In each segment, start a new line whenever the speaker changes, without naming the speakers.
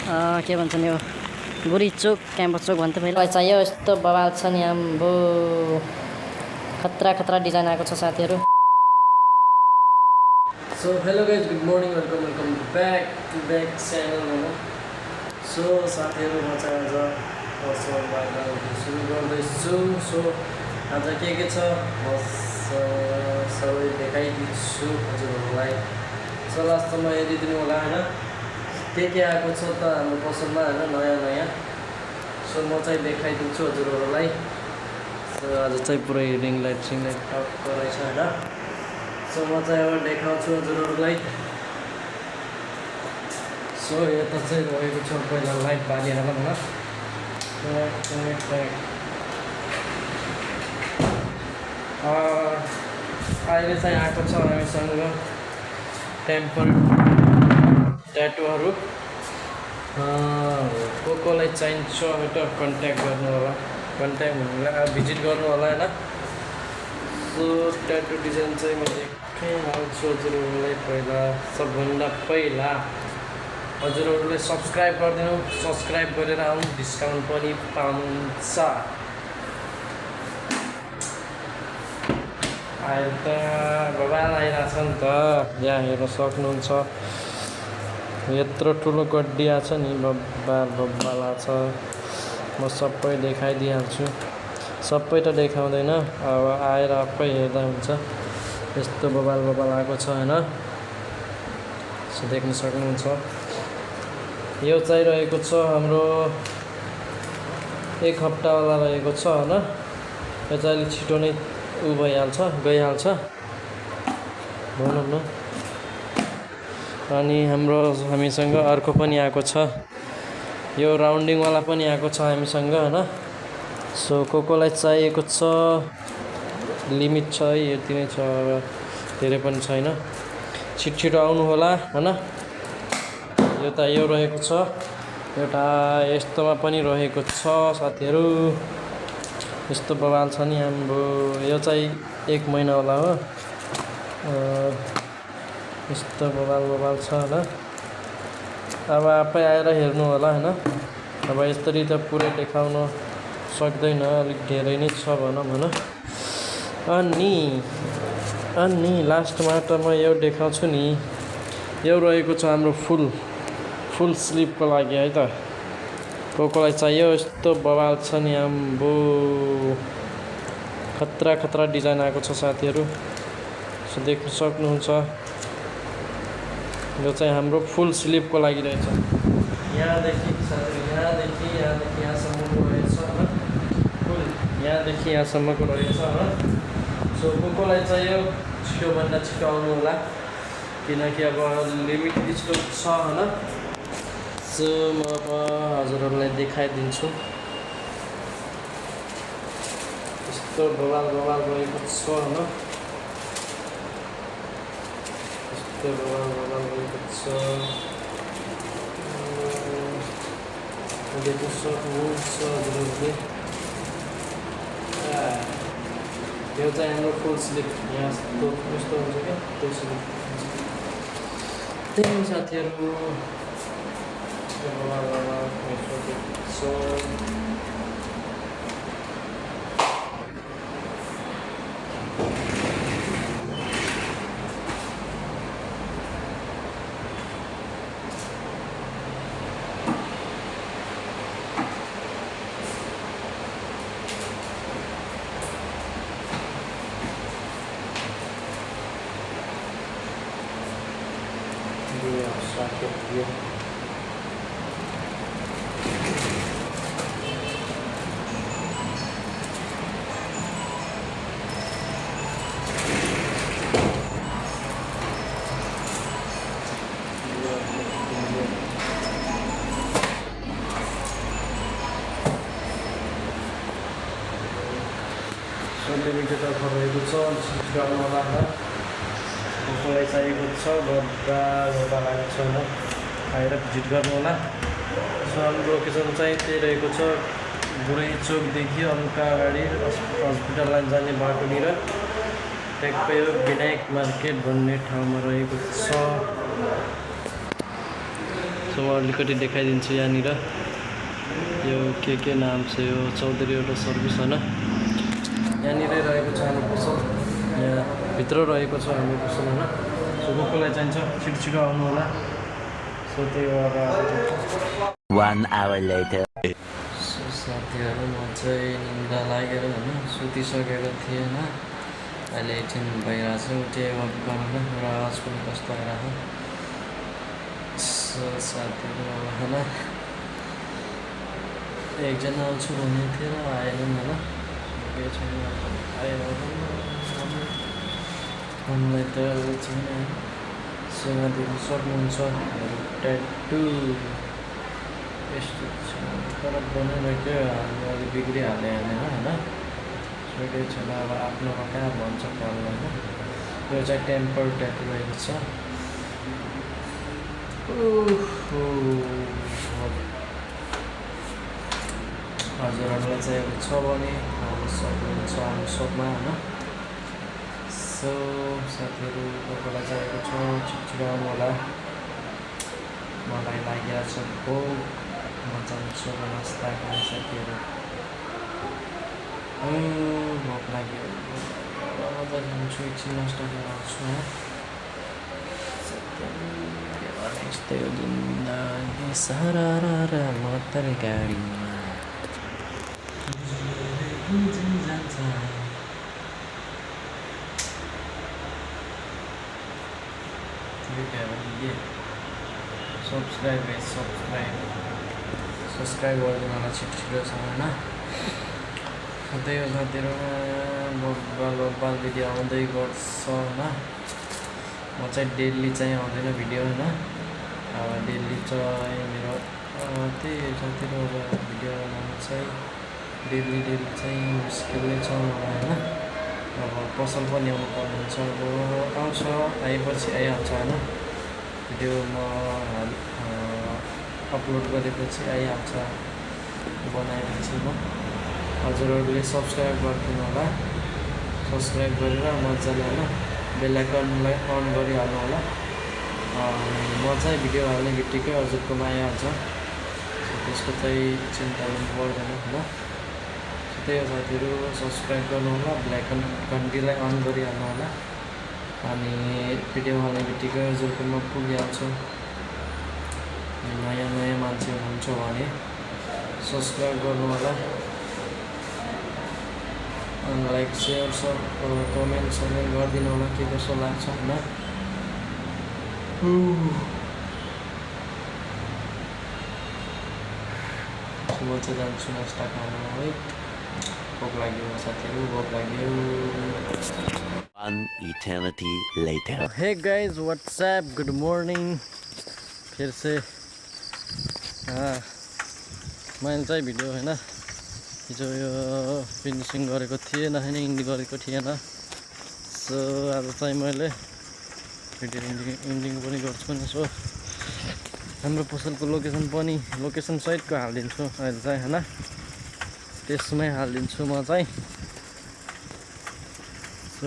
के भन्छन् यो बुढी चोक क्याम्पस चोक भन्थ्यो पहिला चाहियो यस्तो बवाल छ नि आम्बो खतरा खतरा डिजाइन आएको छ साथीहरू
So hello guys, good morning, welcome back to back channel हैन सो साथीहरू म चाहिँ आज वर्षबाट सुरु गर्दैछु सो आज के छ म सबै देखाइदिन्छु हजुरहरूलाई सो लास्टमा हेरिदिनु होला हैन के आएको छ त हाम्रो पसलमा हैन नयाँ सो म चाहिँ देखाइदिन्छु हजुरहरूलाई सो आज चाहिँ पुरै रिङ लाइट टक्क रहेछ हैन सो म चाहिँ अब देखाउँछु हजुरहरूलाई सो यता चाहिँ रहेको छ पहिला लाइट बालिहालौँ न अहिले चाहिँ आएको छ हामीसँग टेम्पर ट्याटुहरू कसलाई चाहिन्छ त कन्ट्याक्ट गर्नु होला भिजिट गर्नु होला हैन सो ट्याटु डिजाइन चाहिँ म देखाइहाल्छु हजुरहरूलाई पहिला सबभन्दा पहिला हजुरहरूले सब्सक्राइब गरिदिनु सब्सक्राइब गरेर आउनु डिस्काउन्ट पनि पाउनुहुन्छ अहिले त बबाल आइरहेछ नि त यहाँ हेर्न सक्नुहुन्छ यत्रो ठुलो गड्डिया छ नि बब्बाला छ म सबै देखाइदिइहाल्छु सबै त देखाउँदैन अब आएर आफै हेर्दा हुन्छ यस्तो बबाल आएको छ हैन सो देख्न सक्नुहुन्छ यो चाहिँ रहेको छ हाम्रो एक हप्तावाला रहेको छ हैन यो चाहिँ अलिक छिटो नै गइहाल्छ भनौँ न अनि हामीसँग अर्को पनि आएको छ यो राउन्डिङवाला पनि आएको छ हामीसँग हैन सो कसलाई चाहिएको छ लिमिट छ है यति नै छ धेरै पनि छैन छिटो आउनु होला हैन यो रहेको छ एउटा यस्तोमा पनि रहेको छ साथीहरू यस्तो बवाल छ नि हाम्रो यो चाहिँ 1 महिनावाला हो यस्तो बवाल छ हैन अब आफै आएर हेर्नु होला हैन अब यसरी त पुरै देखाउन सक्दैन अलिक धेरै नै छ भनौँ हैन अनि लास्टमा त म यो देखाउँछु नि यो रहेको छ हाम्रो फुल स्लिभको लागि है त कसलाई चाहियो यस्तो बवाल छ नि आम्बो खतरा डिजाइन आएको छ साथीहरू सो देख्न सक्नुहुन्छ यो चाहिँ हाम्रो फुल स्लिभको लागि रहेछ यहाँदेखि यहाँसम्मको रहेछ यहाँदेखि यहाँसम्मको रहेछ सो कसलाई चाहियो छिटोभन्दा छिटो आउनु होला किनकि अब लिमिट यस्तो छ हैन सो म अब हजुरहरूलाई देखाइदिन्छु यस्तो बवाल रहेको छ हैन यस्तो बवाल रहेको छ देख्न सक्नुहुन्छ हजुरहरूले यो चाहिँ हाम्रो फुल स्लिभ यहाँ यस्तो हुन्छ क्या फुल स्लिभ त्यही साथीहरू लिमिटेड अफर रहेको छ छिटो आउनु होला कसलाई चाहिएको छ गर्दा लागेको छ हैन आएर भिजिट गर्नु होला सो हाम्रो लोकेसन चाहिँ त्यही रहेको छ बुढै चोकदेखि अलिक अगाडि हस्पिटल लाइन जाने बाटोनिर ट्याक्कै विनायक मार्केट भन्ने ठाउँमा रहेको छ सो म अलिकति देखाइदिन्छु यहाँनिर यो के नाम छ यो चौधरी अटो सर्भिस होइन यहाँनिर रहेको छ हाम्रो पसल यहाँ भित्र रहेको छ हाम्रो पसल होइन सो कसलाई चाहिन्छ छिटो छिटो आउनु होला सो त्यही भएर
1 hour later.
सो साथीहरू म चाहिँ निन्द्रा लागेर होइन सुतिसकेको थिएन अहिले एकछिन भइरहेको छ उठेँ वाक गरेर र आवाज पनि कस्तो आइरहेको सो साथीहरू अब होइन एकजना आउँछु भनेको थियो र आएन होइन केही छैन आएर हामीलाई त छैन सो यहाँ देख्न सक्नुहुन्छ ट्याटु यस्तो छ तर बनाइरहेको हामी अलिक बिग्रिहाल्यो यहाँनिर होइन सोकै छैन अब आफ्नोमा कहाँ भन्छ कल होइन यो चाहिँ टेम्पर ट्याटु रहेको छ हजुरहरूलाई चाहिँ छ भने आउनु सक्नुहुन्छ हाम्रो सपमा होइन सो साथीहरू तपाईँलाई चाहिएको छ छिटो आउनु होला मलाई लागिरहेको छ भोक म जान्छु नास्ता खाने साथीहरू भोक लाग्यो म त जान्छु एकछिन नास्ता गरेर आउँछु यस्तै हो जिन्दगी सारा म तर गाडीमा सब्सक्राइब गरिदिनु होला छिटो छ होइन त्यही हो साथीहरू बाल भिडियो आउँदै गर्छ होइन म चाहिँ डेली चाहिँ आउँदैन भिडियो होइन अब डेली चाहिँ मेरो त्यही साथीहरू अब भिडियो बनाउनु चाहिँ डेली चाहिँ मुस्किलै छ मलाई होइन अब पसल पनि आउनु पर्ने हुन्छ अब आउँछ आएपछि आइहाल्छ होइन भिडियो म अपलोड गरेपछि आइहाल्छ बनाएपछि म हजुरहरूले सब्सक्राइब गरिदिनु होला सब्सक्राइब गरेर मजाले होइन बेल आइकनलाई अन गरिहाल्नु होला म चाहिँ भिडियो हाल्ने बित्तिकै हजुरकोमा आइहाल्छ त्यसको चाहिँ चिन्ता गर्नु पर्दैन होइन त्यही हो साथीहरू सब्सक्राइब गर्नु होला ब्ल्याक घन्टीलाई अन गरिहाल्नु होला अनि भिडियो हाल्ने बित्तिकै हजुरकोमा पुगिहाल्छ नयाँ मान्छे हुनुहुन्छ भने सब्सक्राइब गर्नु होला अनि लाइक सेयर सब कमेन्ट गरिदिनु होला के कसो लाग्छ होइन म चाहिँ जान्छु नास्ता खानु है भोक लाग्यो साथीहरू भोक लाग्यो
1 eternity later.
Hey guys WhatsApp good morning फिर से मैले चाहिँ भिडियो होइन हिजो यो फिनिसिङ गरेको थिएन होइन इन्डिङ गरेको थिएन सो आज चाहिँ मैले भिडियो इन्डिङ पनि गर्छु नि सो हाम्रो पसलको लोकेसन सहितको हालिदिन्छु अहिले चाहिँ होइन त्यसमै हालिदिन्छु म चाहिँ सो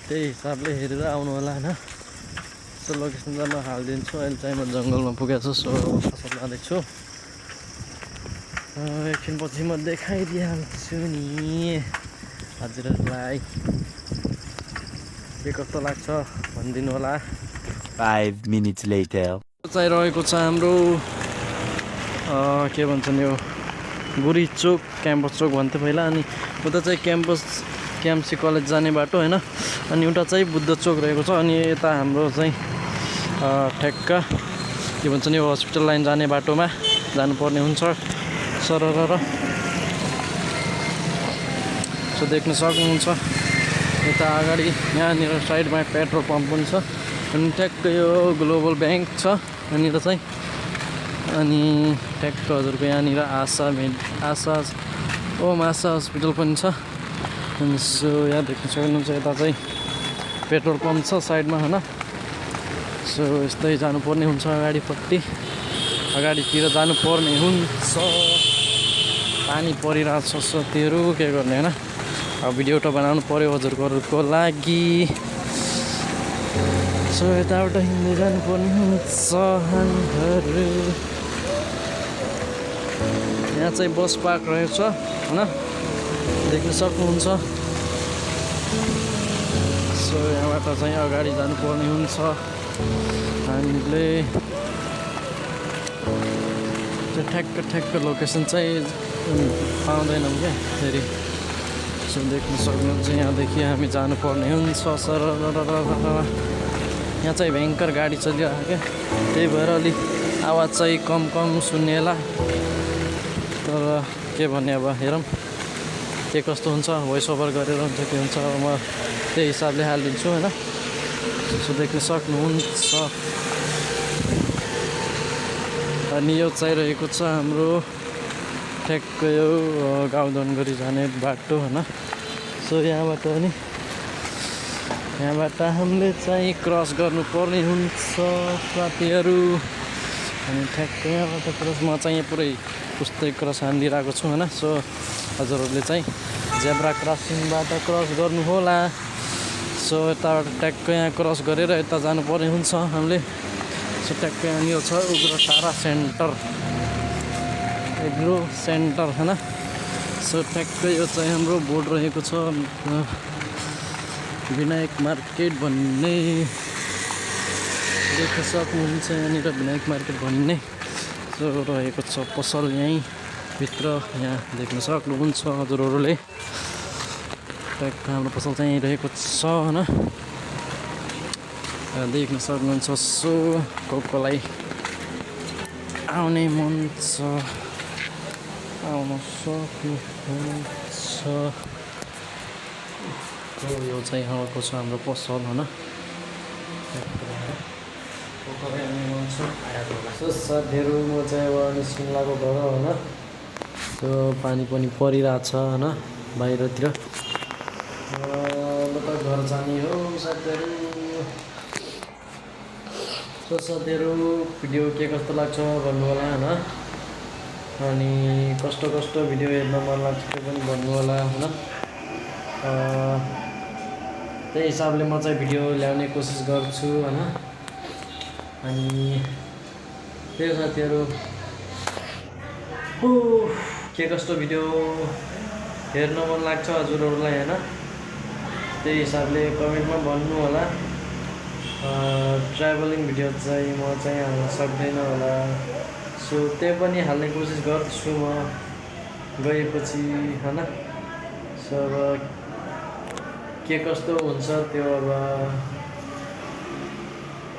त्यही हिसाबले हेरेर आउनु होला होइन सो लोकेसन चाहिँ म हालिदिन्छु अहिले चाहिँ म जङ्गलमा पुगेको छु सो पसल जाँदैछु एकछिन पछि म देखाइदिइहाल्छु नि हजुरहरूलाई के कस्तो लाग्छ भनिदिनु होला
5 minutes later.
चाहिँ रहेको छ हाम्रो के भन्छन् यो गुरी चोक क्याम्पस चोक भन्थ्यो पहिला अनि उता चाहिँ क्याम्सी कलेज जाने बाटो होइन अनि एउटा चाहिँ बुद्ध चोक रहेको छ अनि यता हाम्रो चाहिँ ठ्याक्क के भन्छन् यो हस्पिटल लाइन जाने बाटोमा जानुपर्ने हुन्छ सरर सो देख्न सक्नुहुन्छ यता अगाडि यहाँनिर साइडमा पेट्रोल पम्प पनि छ अनि ठ्याक्क यो ग्लोबल ब्याङ्क छ यहाँनिर चाहिँ अनि ठ्याक्क हजुरको यहाँनिर आशा हस्पिटल पनि छ अनि सो यहाँ देख्न सक्नुहुन्छ यता चाहिँ पेट्रोल पम्प छ साइडमा होइन सो यस्तै जानुपर्ने हुन्छ अगाडितिर जानुपर्ने हुन्छ पानी परिरहेको छ साथीहरू के गर्ने होइन अब भिडियो त बनाउनु पर्यो हजुरहरूको लागि सो यताबाट हिँड्दै जानुपर्ने हुन्छ हामीहरू। यहाँ चाहिँ बस पार्क रहेछ होइन, देख्न सक्नुहुन्छ। सो यहाँबाट चाहिँ अगाडि जानुपर्ने हुन्छ हामीले। ठ्याक्क लोकेसन चाहिँ पाउँदैनौँ क्या फेरि। सो देख्न सक्नुहुन्छ यहाँदेखि हामी जानुपर्ने हुन्छ सर। यहाँ चाहिँ भयङ्कर गाडी चलिरहेको क्या, त्यही भएर अलिक आवाज चाहिँ कम सुन्नेला। तर के भन्ने अब हेरौँ के कस्तो हुन्छ, भोइस ओभर गरेर हुन्छ के हुन्छ, म त्यही हिसाबले हालिदिन्छु होइन। सो देख्न सक्नुहुन्छ। अनि यो चाहिँ रहेको छ हाम्रो ठ्याक्कै यो गाउँदन गरी जाने बाटो होइन। सो यहाँबाट हामीले चाहिँ क्रस गर्नुपर्ने हुन्छ साथीहरू। अनि ठ्याक्कै यहाँबाट क्रस, म चाहिँ यहाँ पुरै पुस्तै क्रस हानिदिइरहेको छु होइन। सो हजुरहरूले चाहिँ जेब्रा क्रसिङबाट क्रस गर्नु होला। सो यताबाट ट्याक्कै यहाँ क्रस गरेर यता जानुपर्ने हुन्छ हामीले। सो ट्याक्कै यहाँ यो छ उग्रतारा एग्रो सेन्टर होइन। सो ट्याक्कै यो चाहिँ हाम्रो बोर्ड रहेको छ विनायक मार्केट भन्ने, देख्न सक्नुहुन्छ यहाँनिर विनायक मार्केट भन्ने सो रहेको छ पसल यहीँ भित्र। यहाँ देख्न सक्नुहुन्छ हजुरहरूले, ट्याक्कै हाम्रो पसल चाहिँ यहीँ रहेको छ होइन, देख्न सक्नुहुन्छ। सो कसलाई आउने मन छ आउन सक्नुहुन्छ। यो चाहिँ हौको छ हाम्रो पसल होइन। सो साथीहरू म चाहिँ अब निस्किनु लागेको घर होइन। सो पानी पनि परिरहेछ होइन बाहिरतिर। म त घर जाने हो साथीहरू। सो साथीहरू भिडियो के कस्तो लाग्छ भन्नु होला होइन। अनि कस्तो भिडियो हेर्न मन लाग्छ त्यो पनि भन्नु होला होइन। त्यही हिसाबले म चाहिँ भिडियो ल्याउने कोसिस गर्छु होइन। अनि त्यही साथीहरू के कस्तो भिडियो हेर्न मन लाग्छ हजुरहरूलाई होइन, त्यही हिसाबले कमेन्टमा भन्नु होला। ट्राभलिङ भिडियो चाहिँ म चाहिँ हाल्न सक्दैन होला। सो त्यो पनि हाल्ने कोसिस गर्छु म गएपछि होइन। सो अब के कस्तो हुन्छ त्यो अब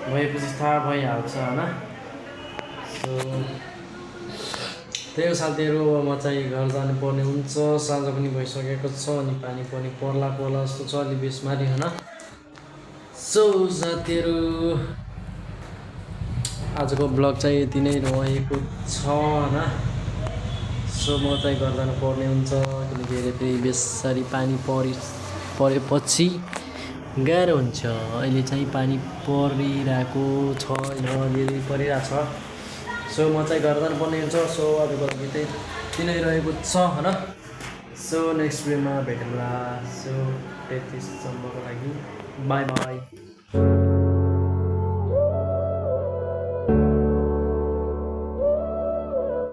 भएपछि थाहा भइहाल्छ होइन। सो त्यही हो साथीहरू, अब म चाहिँ घर जानुपर्ने हुन्छ। साँझ पनि भइसकेको छ अनि पानी पनि पर्ला जस्तो छ अलि बेसमारी होइन। सो साथीहरू आजको ब्लग चाहिँ यति नै रहेको छ होइन। सो म चाहिँ घर जानुपर्ने हुन्छ किनकि फेरि बेसारी पानी परेपछि गाह्रो हुन्छ। अहिले चाहिँ पानी परिरहेको छ होइन, अलिअलि परिरहेछ। सो म चाहिँ घर जानुपर्ने हुन्छ। सो अरूको लागि चाहिँ यति नै रहेको छ होइन। सो नेक्स्ट भिडियोमा भेटौँला। सो 33 सम्मको लागि बाई बाई।